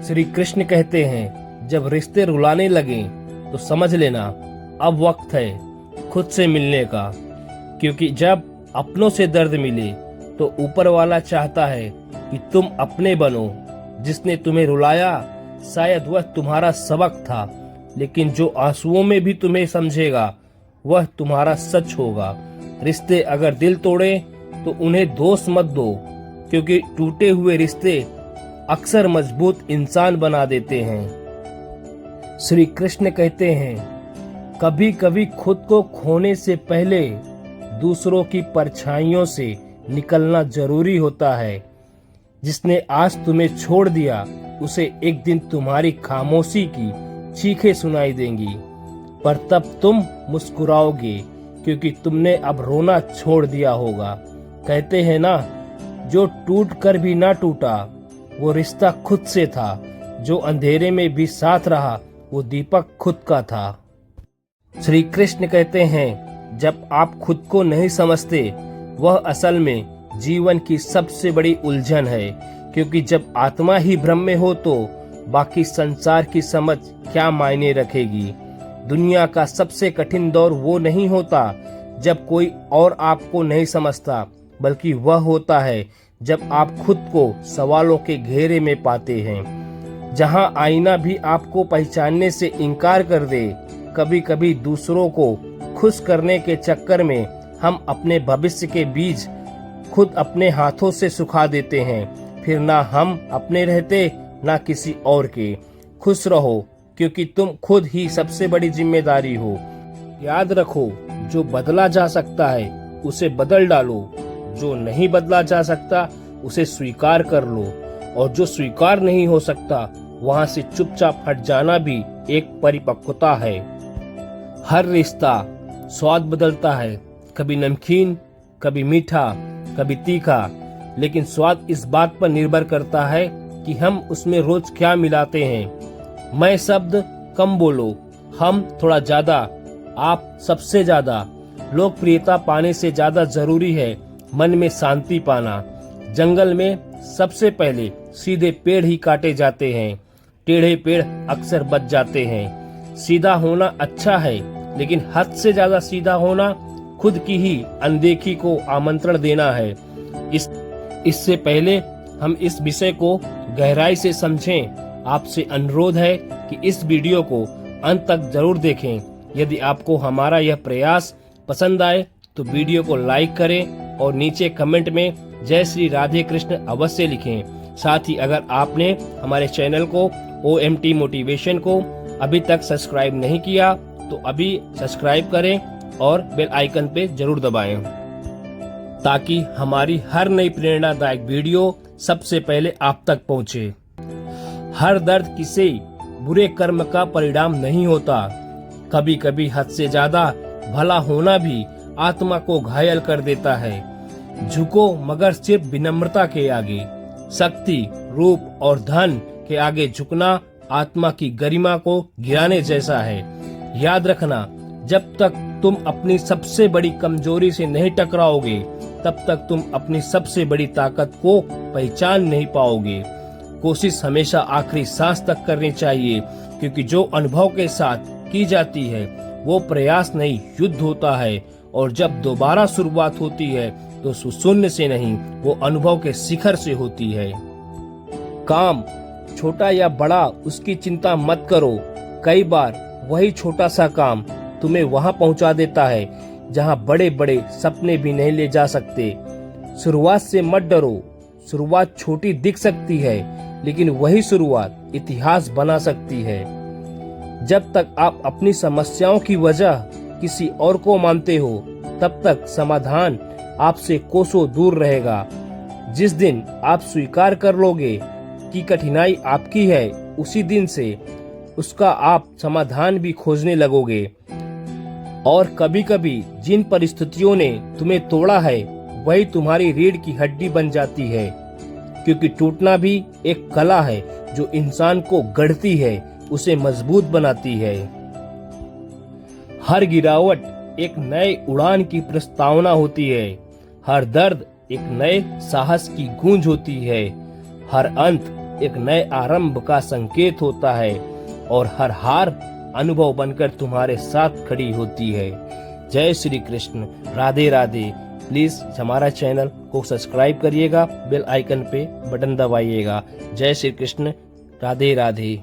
श्री कृष्ण कहते हैं, जब रिश्ते रुलाने लगे तो समझ लेना अब वक्त है खुद से मिलने का, क्योंकि जब अपनों से दर्द मिले तो ऊपर वाला चाहता है कि तुम अपने बनो। जिसने तुम्हें रुलाया शायद वह तुम्हारा सबक था, लेकिन जो आंसुओं में भी तुम्हें समझेगा वह तुम्हारा सच होगा। रिश्ते अगर दिल तोड़े तो उन्हें दोष मत दो, क्योंकि टूटे हुए रिश्ते अक्सर मजबूत इंसान बना देते हैं। श्री कृष्ण कहते हैं, कभी कभी खुद को खोने से पहले दूसरों की परछाइयों से निकलना जरूरी होता है। जिसने आज तुम्हें छोड़ दिया उसे एक दिन तुम्हारी खामोशी की चीखें सुनाई देंगी, पर तब तुम मुस्कुराओगे क्योंकि तुमने अब रोना छोड़ दिया होगा। कहते हैं ना, जो टूट कर भी ना टूटा वो रिश्ता खुद से था, जो अंधेरे में भी साथ रहा वो दीपक खुद का था। श्री कृष्ण कहते हैं, जब आप खुद को नहीं समझते वह असल में जीवन की सबसे बड़ी उलझन है, क्योंकि जब आत्मा ही भ्रम में हो तो बाकी संसार की समझ क्या मायने रखेगी। दुनिया का सबसे कठिन दौर वो नहीं होता जब कोई और आपको नहीं समझता, बल्कि वह होता है जब आप खुद को सवालों के घेरे में पाते हैं। जहां आईना भी आपको पहचानने से इनकार कर दे। कभी कभी दूसरों को खुश करने के चक्कर में हम अपने भविष्य के बीज खुद अपने हाथों से सुखा देते हैं। फिर ना हम अपने रहते ना किसी और के। खुश रहो, क्योंकि तुम खुद ही सबसे बड़ी जिम्मेदारी हो। याद रखो, जो बदला जा सकता है उसे बदल डालो, जो नहीं बदला जा सकता उसे स्वीकार कर लो, और जो स्वीकार नहीं हो सकता वहां से चुपचाप हट जाना भी एक परिपक्वता है। हर रिश्ता स्वाद बदलता है, कभी नमकीन, कभी मीठा, कभी तीखा, लेकिन स्वाद इस बात पर निर्भर करता है कि हम उसमें रोज क्या मिलाते हैं। मैं शब्द कम बोलो, हम थोड़ा ज्यादा, आप सबसे ज्यादा। लोकप्रियता पाने से ज्यादा जरूरी है मन में शांति पाना। जंगल में सबसे पहले सीधे पेड़ ही काटे जाते हैं, टेढ़े पेड़ अक्सर बच जाते हैं। सीधा होना अच्छा है, लेकिन हद से ज्यादा सीधा होना खुद की ही अनदेखी को आमंत्रण देना है। इससे पहले हम इस विषय को गहराई से समझें, आपसे अनुरोध है कि इस वीडियो को अंत तक जरूर देखें। यदि आपको हमारा यह प्रयास पसंद आए तो वीडियो को लाइक करें और नीचे कमेंट में जय श्री राधे कृष्ण अवश्य लिखें। साथ ही अगर आपने हमारे चैनल को OMT मोटिवेशन को अभी तक सब्सक्राइब नहीं किया तो अभी सब्सक्राइब करें और बेल आइकन पे जरूर दबाएं, ताकि हमारी हर नई प्रेरणादायक वीडियो सबसे पहले आप तक पहुंचे। हर दर्द किसी बुरे कर्म का परिणाम नहीं होता। कभी कभी हद से ज्यादा भला होना भी आत्मा को घायल कर देता है। झुको मगर सिर्फ विनम्रता के आगे। शक्ति, रूप और धन के आगे झुकना आत्मा की गरिमा को गिराने जैसा है। याद रखना, जब तक तुम अपनी सबसे बड़ी कमजोरी से नहीं टकराओगे तब तक तुम अपनी सबसे बड़ी ताकत को पहचान नहीं पाओगे। कोशिश हमेशा आखिरी सांस तक करनी चाहिए, क्योंकि जो अनुभव के साथ की जाती है वो प्रयास नहीं युद्ध होता है, और जब दोबारा शुरुआत होती है तो शून्य से नहीं, वो अनुभव के शिखर से होती है। काम छोटा या बड़ा उसकी चिंता मत करो। कई बार वही छोटा सा काम तुम्हें वहां पहुंचा देता है जहां बड़े बड़े सपने भी नहीं ले जा सकते। शुरुआत से मत डरो। शुरुआत छोटी दिख सकती है, लेकिन वही शुरुआत इतिहास बना सकती है। जब तक आप अपनी समस्याओं की वजह किसी और को मानते हो तब तक समाधान आपसे कोसों दूर रहेगा। जिस दिन आप स्वीकार कर लोगे कि कठिनाई आपकी है, उसी दिन से उसका आप समाधान भी खोजने लगोगे। और कभी कभी जिन परिस्थितियों ने तुम्हें तोड़ा है वही तुम्हारी रीढ़ की हड्डी बन जाती है, क्योंकि टूटना भी एक कला है जो इंसान को गढ़ती है, उसे मजबूत बनाती है। हर गिरावट एक नए उड़ान की प्रस्तावना होती है। हर दर्द एक नए साहस की गूंज होती है। हर अंत एक नए आरंभ का संकेत होता है और हर हार अनुभव बनकर तुम्हारे साथ खड़ी होती है। जय श्री कृष्ण, राधे राधे। प्लीज हमारा चैनल को सब्सक्राइब करिएगा, बेल आइकन पे बटन दबाइएगा। जय श्री कृष्ण, राधे राधे।